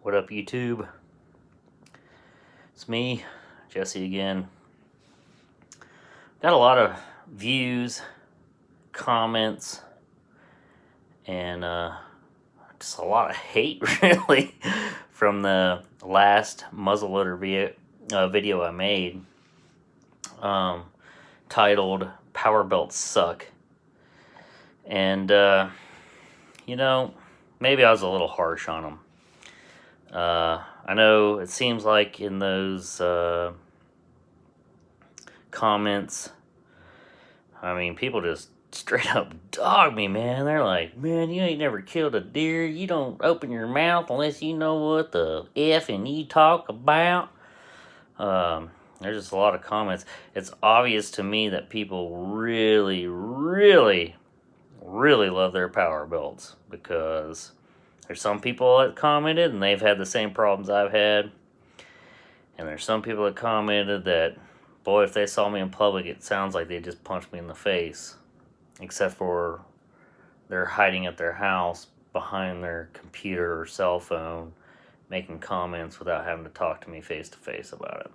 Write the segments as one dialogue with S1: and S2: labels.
S1: What up, YouTube? It's me, Jesse again. Got a lot of views, comments, and just a lot of hate, really, from the last muzzleloader video I made, titled "Powerbelt Suck." And you know, maybe I was a little harsh on them. I know it seems like in those comments, I mean, people just straight up dog me, man. They're like, man, you ain't never killed a deer. You don't open your mouth unless you know what the F and you talk about. There's just a lot of comments. It's obvious to me that people really, really, really love their Powerbelts, because there's some people that commented and they've had the same problems I've had. And there's some people that commented that, boy, if they saw me in public, it sounds like they just punched me in the face. Except for they're hiding at their house behind their computer or cell phone, making comments without having to talk to me face to face about it.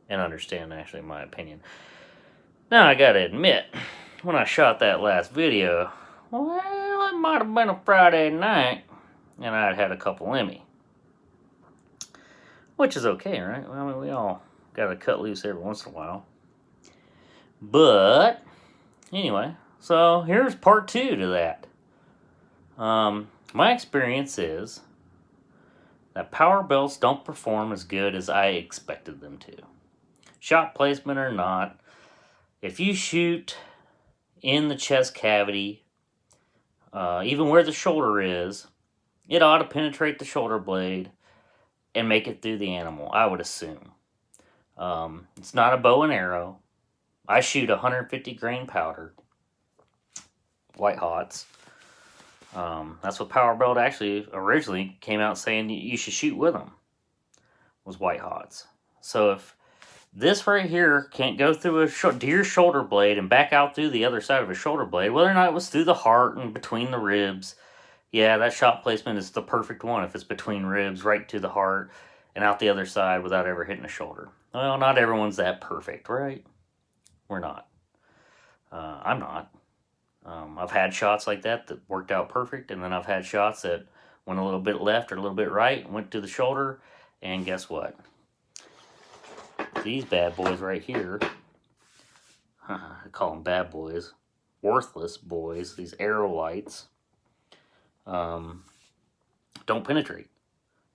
S1: And understand, actually, my opinion. Now, I gotta admit, when I shot that last video, well, it might have been a Friday night, and I'd had a couple in me. Which is okay, right? I mean, we all gotta cut loose every once in a while. But, anyway, so here's part 2 to that. My experience is that Powerbelts don't perform as good as I expected them to. Shot placement or not, if you shoot in the chest cavity, even where the shoulder is, it ought to penetrate the shoulder blade and make it through the animal, I would assume. It's not a bow and arrow. I shoot 150 grain powder, white hots. That's what Powerbelt actually originally came out saying you should shoot with them, was white hots. So if this right here can't go through a deer shoulder blade and back out through the other side of a shoulder blade, whether or not it was through the heart and between the ribs, yeah, that shot placement is the perfect one if it's between ribs, right to the heart, and out the other side without ever hitting the shoulder. Well, not everyone's that perfect, right? We're not. I'm not. I've had shots like that worked out perfect, and then I've had shots that went a little bit left or a little bit right, went to the shoulder, and guess what? These bad boys right here, I call them bad boys, worthless boys, these arrow lights, don't penetrate.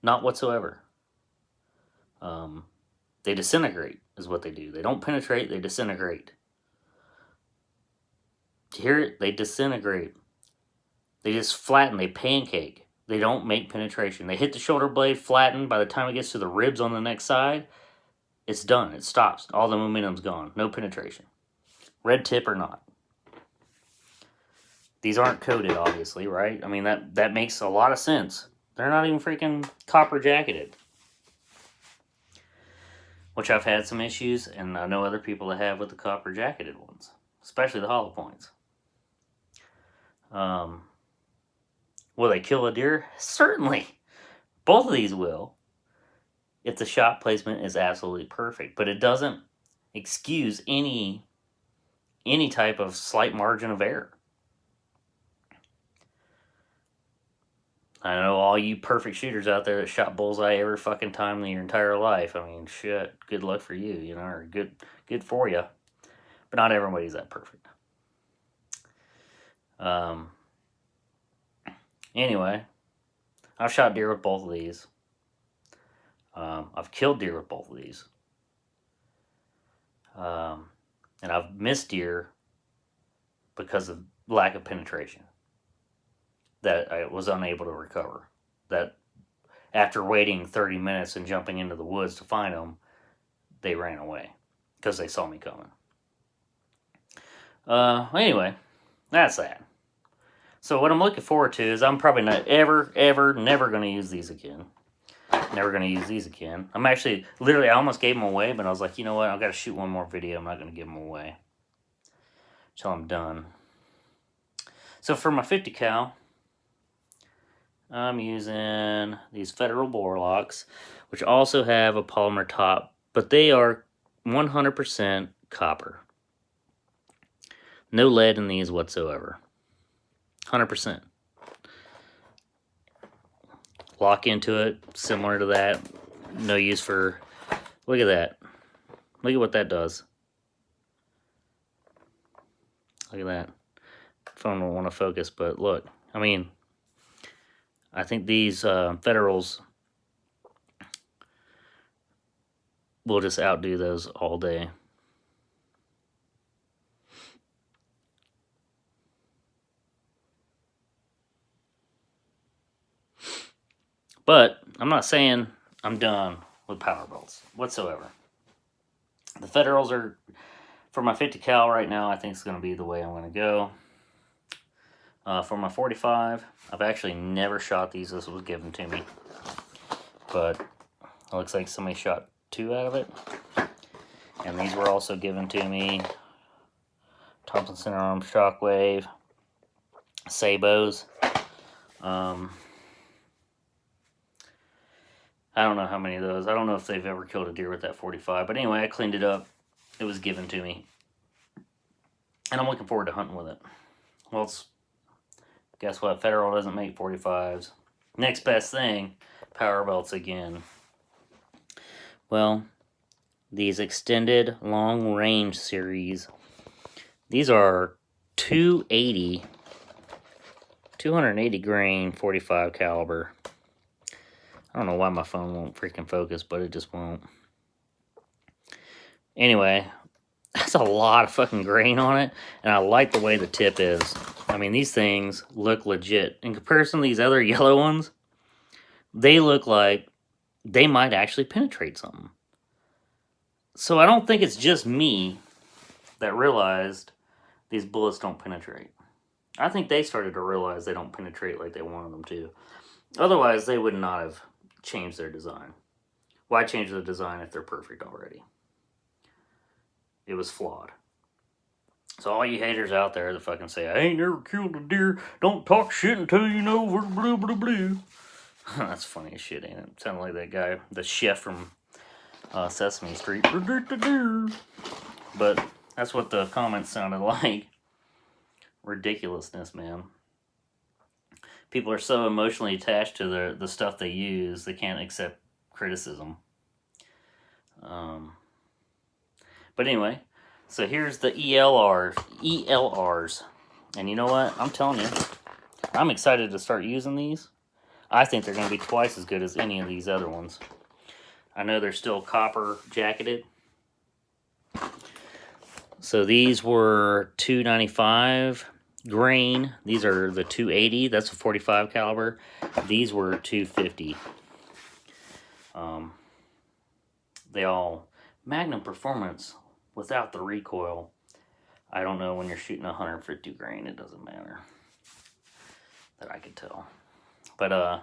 S1: Not whatsoever. They disintegrate is what they do. They don't penetrate, they disintegrate. To hear it, they disintegrate. They just flatten, they pancake. They don't make penetration. They hit the shoulder blade, flatten. By the time it gets to the ribs on the next side, it's done. It stops. All the momentum's gone. No penetration. Red tip or not. These aren't coated, obviously, right? I mean, that makes a lot of sense. They're not even freaking copper jacketed. Which I've had some issues, and I know other people that have with the copper jacketed ones. Especially the hollow points. Will they kill a deer? Certainly. Both of these will, if the shot placement is absolutely perfect. But it doesn't excuse any type of slight margin of error. I know all you perfect shooters out there that shot bullseye every fucking time in your entire life. I mean, shit, good luck for you, you know, or good for you. But not everybody's that perfect. Anyway, I've shot deer with both of these. I've killed deer with both of these. And I've missed deer because of lack of penetration that I was unable to recover. That after waiting 30 minutes and jumping into the woods to find them, they ran away because they saw me coming. Anyway, that's that. So what I'm looking forward to is I'm probably not never going to use these again. Never going to use these again. I'm actually, literally, I almost gave them away, but I was like, you know what? I've got to shoot one more video. I'm not going to give them away until I'm done. So for my 50 cal, I'm using these Federal bore locks, which also have a polymer top, but they are 100% copper. No lead in these whatsoever. 100%. Lock into it, similar to that. No use for... Look at that. Look at what that does. Look at that. Phone will want to focus, but look. I mean, I think these Federals will just outdo those all day. But I'm not saying I'm done with Powerbelts whatsoever. The Federals are, for my 50 cal right now, I think it's going to be the way I'm going to go. For my 45, I've actually never shot these. This was given to me. But it looks like somebody shot 2 out of it. And these were also given to me. Thompson Center Arm Shockwave. Sabos. I don't know how many of those. I don't know if they've ever killed a deer with that 45. But anyway, I cleaned it up. It was given to me. And I'm looking forward to hunting with it. Well, guess what? Federal doesn't make 45s. Next best thing, Powerbelts again. Well, these extended long range series. These are 280 grain 45 caliber. I don't know why my phone won't freaking focus, but it just won't. Anyway, that's a lot of fucking grain on it, and I like the way the tip is. I mean, these things look legit. In comparison to these other yellow ones, they look like they might actually penetrate something. So I don't think it's just me that realized these bullets don't penetrate. I think they started to realize they don't penetrate like they wanted them to. Otherwise, they would not have changed their design. Why change the design if they're perfect already? It was flawed. So all you haters out there that fucking say, I ain't never killed a deer, don't talk shit until you know, blah, blah, blah. That's funny as shit, ain't it? Sounded like that guy, the chef from Sesame Street. But that's what the comments sounded like. Ridiculousness, man. People are so emotionally attached to the stuff they use, they can't accept criticism. But anyway, so here's the ELRs. And you know what? I'm telling you, I'm excited to start using these. I think they're going to be twice as good as any of these other ones. I know they're still copper jacketed. So these were 295 grain. These are the 280. That's a 45 caliber. These were 250. They all Magnum Performance without the recoil. I don't know, when you're shooting 150 grain, it doesn't matter. That I could tell. But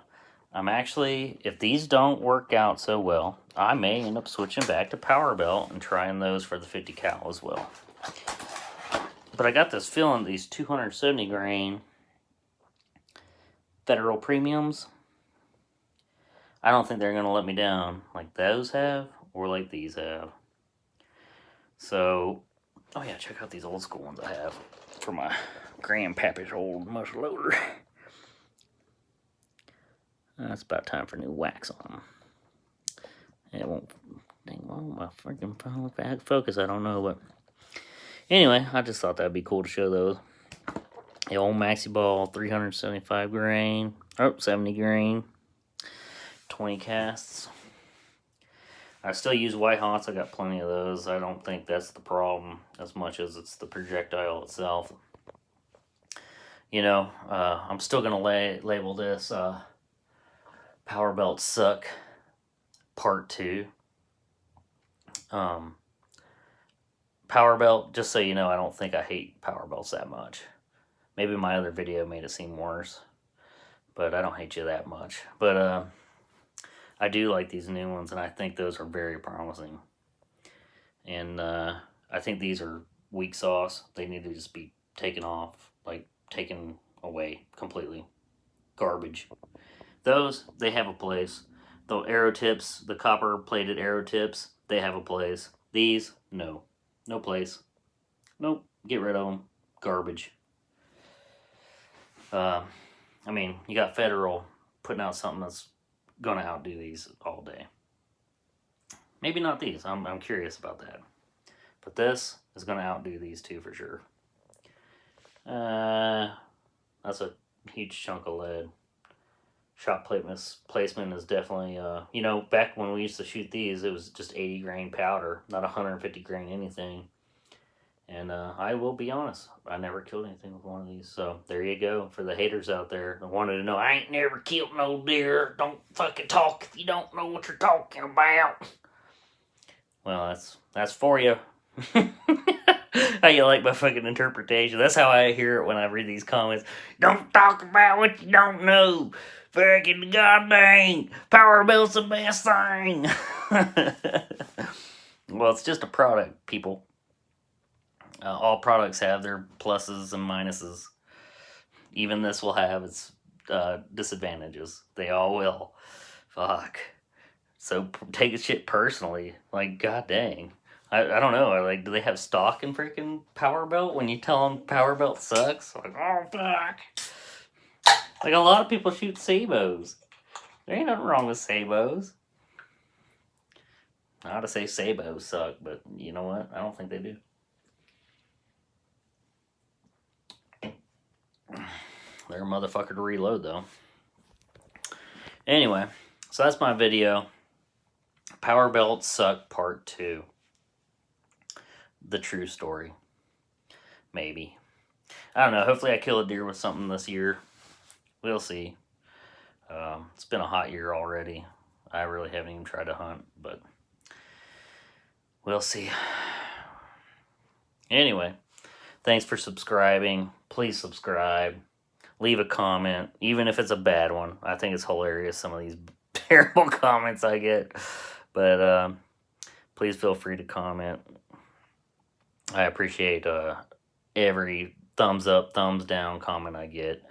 S1: I'm actually, if these don't work out so well, I may end up switching back to Powerbelt and trying those for the 50 cal as well. But I got this feeling these 270 grain Federal Premiums, I don't think they're going to let me down like those have or like these have. So, oh yeah, check out these old school ones I have for my grandpappy's old muzzleloader. It's about time for new wax on them. It won't, dang, well, my freaking phone focus, I don't know, but anyway, I just thought that'd be cool to show those. The old Maxi Ball, 375 grain, 70 grain, 20 casts. I still use white hots. I got plenty of those. I don't think that's the problem as much as it's the projectile itself. You know, I'm still going to label this Powerbelt Suck Part 2. Powerbelt, just so you know, I don't think I hate Powerbelts that much. Maybe my other video made it seem worse, but I don't hate you that much. But I do like these new ones, and I think those are very promising. And I think these are weak sauce. They need to just be taken off, like taken away completely. Garbage. Those, they have a place. The arrow tips, the copper plated arrow tips, they have a place. These, no. No place. Nope. Get rid of them. Garbage. I mean, you got Federal putting out something that's going to outdo these all day. Maybe not these. I'm curious about that. But this is going to outdo these two for sure. That's a huge chunk of lead. Shot placement is definitely, you know, back when we used to shoot these, it was just 80 grain powder, not 150 grain anything. And I will be honest, I never killed anything with one of these. So there you go for the haters out there that wanted to know, I ain't never killed no deer. Don't fucking talk if you don't know what you're talking about. Well, that's for you. How you like my fucking interpretation? That's how I hear it when I read these comments. Don't talk about what you don't know. Fucking goddamn Powerbelt's the best thing. Well, it's just a product, people. All products have their pluses and minuses. Even this will have its disadvantages. They all will. Fuck. So take shit personally. Like, god dang. I don't know. Like, do they have stock in freaking Powerbelt when you tell them Powerbelt sucks? Like, oh, fuck. Like, a lot of people shoot sabos. There ain't nothing wrong with sabos. I ought to say sabos suck, but you know what? I don't think they do. They're a motherfucker to reload, though. Anyway, so that's my video. Powerbelt suck part 2. The true story. Maybe. I don't know. Hopefully I kill a deer with something this year. We'll see. It's been a hot year already. I really haven't even tried to hunt, but we'll see. Anyway, thanks for subscribing. Please subscribe. Leave a comment, even if it's a bad one. I think it's hilarious, some of these terrible comments I get. But please feel free to comment. I appreciate every thumbs up, thumbs down comment I get.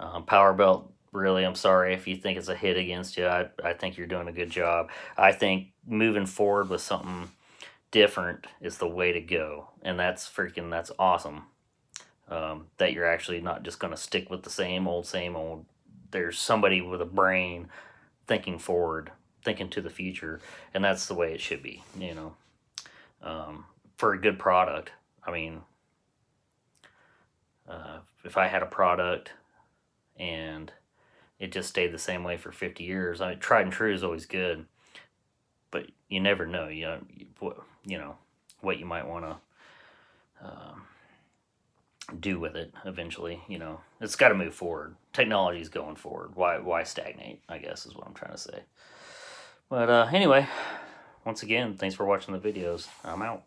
S1: Powerbelt, really, I'm sorry if you think it's a hit against you. I think you're doing a good job. I think moving forward with something different is the way to go. And that's awesome. That you're actually not just going to stick with the same old. There's somebody with a brain thinking forward, thinking to the future. And that's the way it should be, you know. For a good product. I mean, if I had a product and it just stayed the same way for 50 years, tried and true is always good, but you never know, you know what you might want to do with it eventually. You know, it's got to move forward. Technology's going forward. Why stagnate, I guess is what I'm trying to say. But anyway, once again, thanks for watching the videos. I'm out.